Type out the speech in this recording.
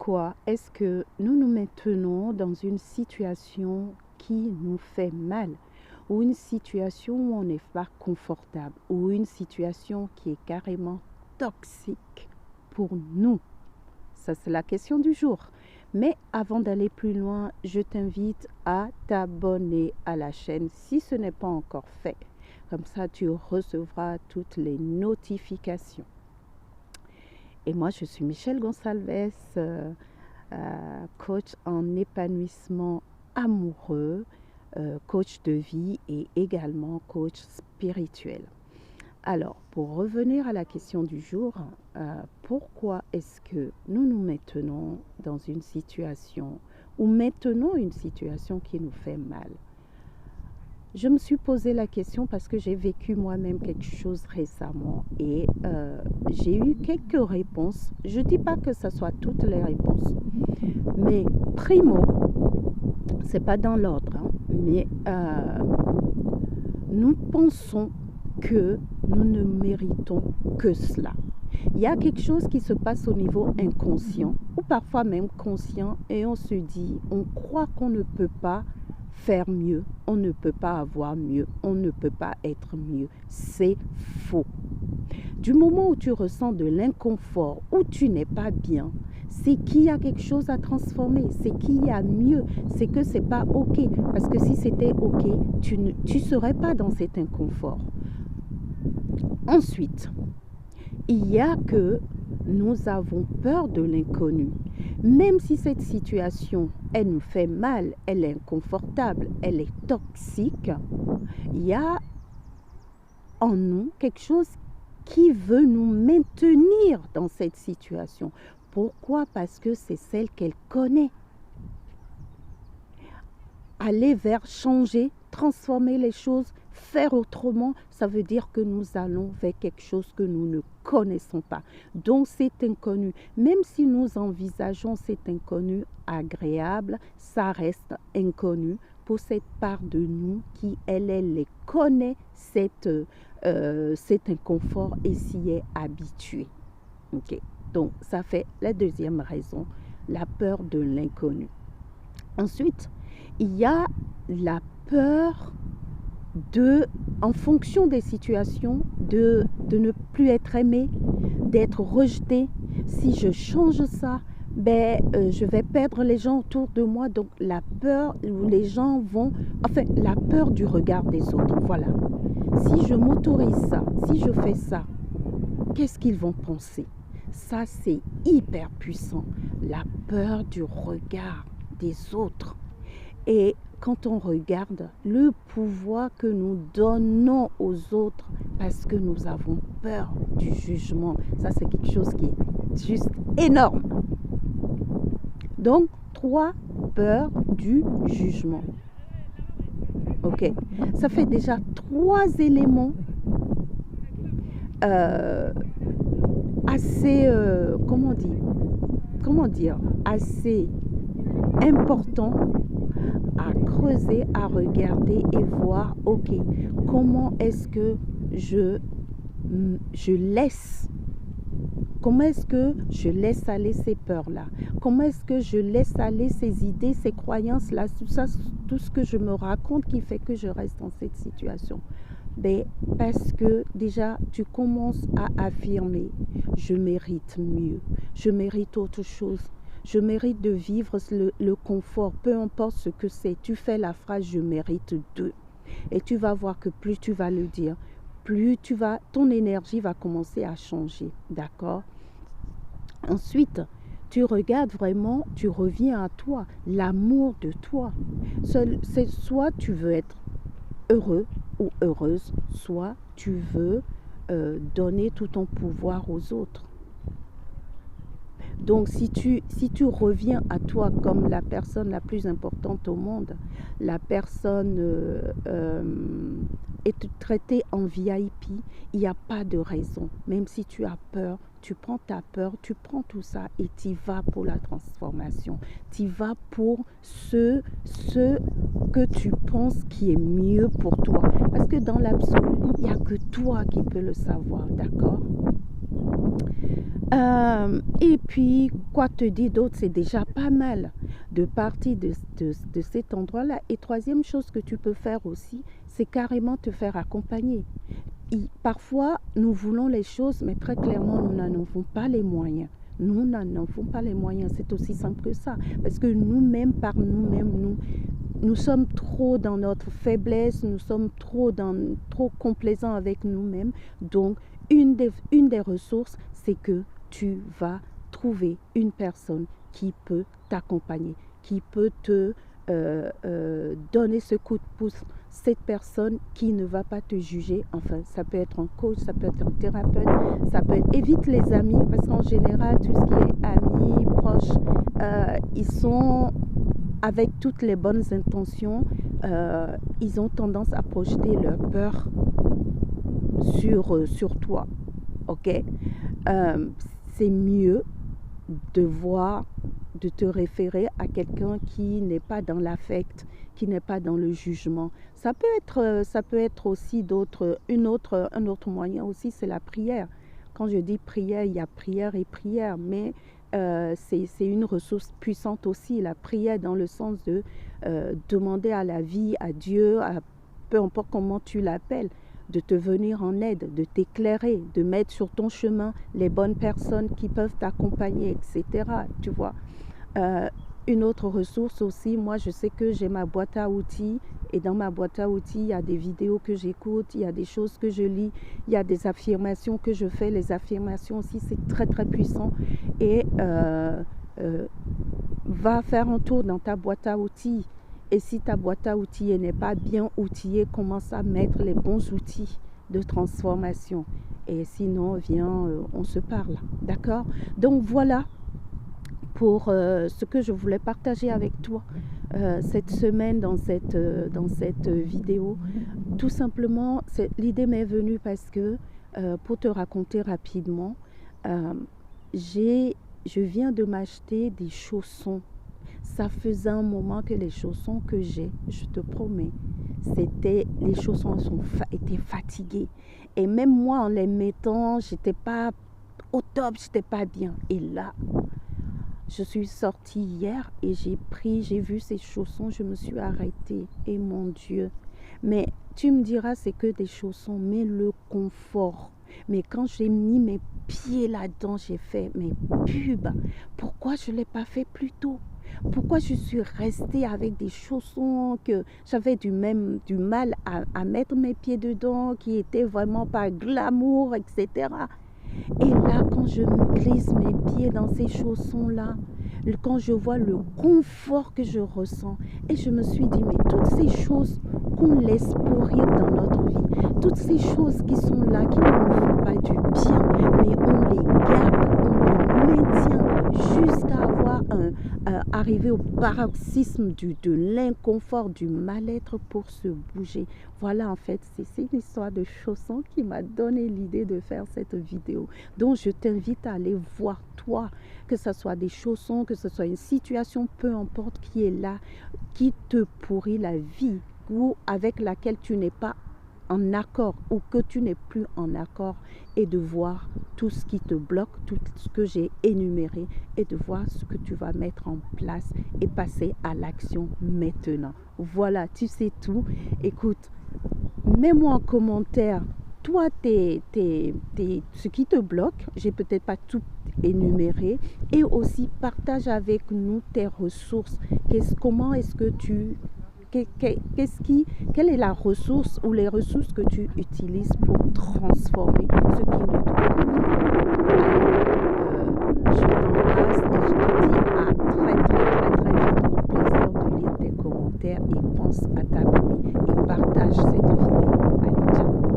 Pourquoi est-ce que nous nous maintenons dans une situation qui nous fait mal, ou une situation où on n'est pas confortable, ou une situation qui est carrément toxique pour nous? Ça, c'est la question du jour. Mais avant d'aller plus loin, je t'invite à t'abonner à la chaîne si ce n'est pas encore fait. Comme ça, tu recevras toutes les notifications. Et moi, je suis Michelle Gonçalves, coach en épanouissement amoureux, coach de vie et également coach spirituel. Alors, pour revenir à la question du jour, pourquoi est-ce que nous nous maintenons dans une situation ou maintenons une situation qui nous fait mal? Je me suis posé la question parce que j'ai vécu moi-même quelque chose récemment et j'ai eu quelques réponses. Je ne dis pas que ce soit toutes les réponses, mais primo, ce n'est pas dans l'ordre, hein, mais nous pensons que nous ne méritons que cela. Il y a quelque chose qui se passe au niveau inconscient ou parfois même conscient et on se dit, on croit qu'on ne peut pas faire mieux, on ne peut pas avoir mieux, on ne peut pas être mieux. C'est faux. Du moment où tu ressens de l'inconfort, où tu n'es pas bien, c'est qu'il y a quelque chose à transformer, c'est qu'il y a mieux, c'est que c'est pas OK. Parce que si c'était OK, tu ne serais pas dans cet inconfort. Ensuite, il y a que nous avons peur de l'inconnu. Même si cette situation, elle nous fait mal, elle est inconfortable, elle est toxique, il y a en nous quelque chose qui veut nous maintenir dans cette situation. Pourquoi? Parce que c'est celle qu'elle connaît. Aller vers changer, transformer les choses, faire autrement, ça veut dire que nous allons vers quelque chose que nous ne connaissons pas. Donc c'est inconnu. Même si nous envisageons cet inconnu agréable, ça reste inconnu pour cette part de nous qui, elle connaît cet inconfort et s'y est habituée. Okay. Donc ça fait la deuxième raison, la peur de l'inconnu. Ensuite, il y a la peur en fonction des situations, de ne plus être aimé, d'être rejeté. Si je change ça, je vais perdre les gens autour de moi. Donc la peur où les gens vont, la peur du regard des autres. Voilà. Si je m'autorise ça, si je fais ça, qu'est-ce qu'ils vont penser? Ça, c'est hyper puissant. La peur du regard des autres. Et quand on regarde le pouvoir que nous donnons aux autres parce que nous avons peur du jugement, ça c'est quelque chose qui est juste énorme. Donc, 3, peur du jugement. Ok, ça fait déjà 3 éléments assez, assez importants à creuser, à regarder et voir, ok, comment est-ce que je laisse, comment est-ce que je laisse aller ces peurs-là, comment est-ce que je laisse aller ces idées, ces croyances-là, tout ce que je me raconte qui fait que je reste dans cette situation. Parce que déjà, tu commences à affirmer, je mérite mieux, je mérite autre chose. Je mérite de vivre le confort, peu importe ce que c'est. Tu fais la phrase « je mérite de ». Et tu vas voir que plus tu vas le dire, plus ton énergie va commencer à changer. D'accord? Ensuite, tu regardes vraiment, tu reviens à toi, l'amour de toi. C'est soit tu veux être heureux ou heureuse, soit tu veux donner tout ton pouvoir aux autres. Donc, si tu reviens à toi comme la personne la plus importante au monde, la personne est traitée en VIP, il n'y a pas de raison. Même si tu as peur, tu prends ta peur, tu prends tout ça et tu y vas pour la transformation. Tu y vas pour ce que tu penses qui est mieux pour toi. Parce que dans l'absolu, il n'y a que toi qui peux le savoir, d'accord? Et puis, quoi te dire d'autre, c'est déjà pas mal de partir de cet endroit-là. Et troisième chose que tu peux faire aussi, c'est carrément te faire accompagner. Parfois, nous voulons les choses, mais très clairement, nous n'en avons pas les moyens. Nous n'en avons pas les moyens. C'est aussi simple que ça. Parce que nous-mêmes, par nous-mêmes, nous sommes trop dans notre faiblesse, nous sommes trop complaisants avec nous-mêmes. Donc, une des ressources, c'est que tu vas trouver une personne qui peut t'accompagner, qui peut te donner ce coup de pouce. Cette personne qui ne va pas te juger, enfin, ça peut être un coach, ça peut être un thérapeute, ça peut être... Évite les amis, parce qu'en général, tout ce qui est amis, proches, ils sont avec toutes les bonnes intentions, ils ont tendance à projeter leur peur sur toi, ok? C'est mieux de te référer à quelqu'un qui n'est pas dans l'affect, qui n'est pas dans le jugement. Ça peut être aussi un autre moyen aussi, c'est la prière. Quand je dis prière, il y a prière et prière, mais c'est une ressource puissante aussi, la prière dans le sens de demander à la vie, à Dieu, peu importe comment tu l'appelles, de te venir en aide, de t'éclairer, de mettre sur ton chemin les bonnes personnes qui peuvent t'accompagner, etc. Tu vois. Une autre ressource aussi, moi je sais que j'ai ma boîte à outils et dans ma boîte à outils, il y a des vidéos que j'écoute, il y a des choses que je lis, il y a des affirmations que je fais. Les affirmations aussi, c'est très très puissant. Et va faire un tour dans ta boîte à outils. Et si ta boîte à outils n'est pas bien outillée, commence à mettre les bons outils de transformation. Et sinon, viens, on se parle. D'accord? Donc voilà pour ce que je voulais partager avec toi cette semaine dans cette vidéo. Tout simplement, l'idée m'est venue parce que, pour te raconter rapidement, je viens de m'acheter des chaussons. Ça faisait un moment que les chaussons que j'ai, je te promets, les chaussons étaient fatigués. Et même moi, en les mettant, j'étais pas au top, j'étais pas bien. Et là, je suis sortie hier et j'ai vu ces chaussons, je me suis arrêtée. Et mon Dieu, mais tu me diras, c'est que des chaussons, mais le confort. Mais quand j'ai mis mes pieds là-dedans, j'ai fait, mais pub, pourquoi je ne l'ai pas fait plus tôt? Pourquoi je suis restée avec des chaussons que j'avais du mal à mettre mes pieds dedans, qui étaient vraiment pas glamour, etc. Et là, quand je glisse mes pieds dans ces chaussons-là, quand je vois le confort que je ressens, et je me suis dit, mais toutes ces choses qu'on laisse pourrir dans notre vie, toutes ces choses qui sont là, qui ne nous font pas du bien, mais on les garde, on les maintient jusqu'à arriver au paroxysme de l'inconfort, du mal-être pour se bouger. Voilà, en fait, c'est une histoire de chaussons qui m'a donné l'idée de faire cette vidéo. Donc, je t'invite à aller voir toi, que ce soit des chaussons, que ce soit une situation, peu importe qui est là, qui te pourrit la vie ou avec laquelle tu n'es pas en accord ou que tu n'es plus en accord, et de voir tout ce qui te bloque, tout ce que j'ai énuméré, et de voir ce que tu vas mettre en place et passer à l'action maintenant. Voilà, tu sais tout. Écoute, mets-moi en commentaire, toi, ce qui te bloque. J'ai peut-être pas tout énuméré. Et aussi, partage avec nous tes ressources. Comment est-ce que quelle est la ressource ou les ressources que tu utilises pour transformer ce qui ne te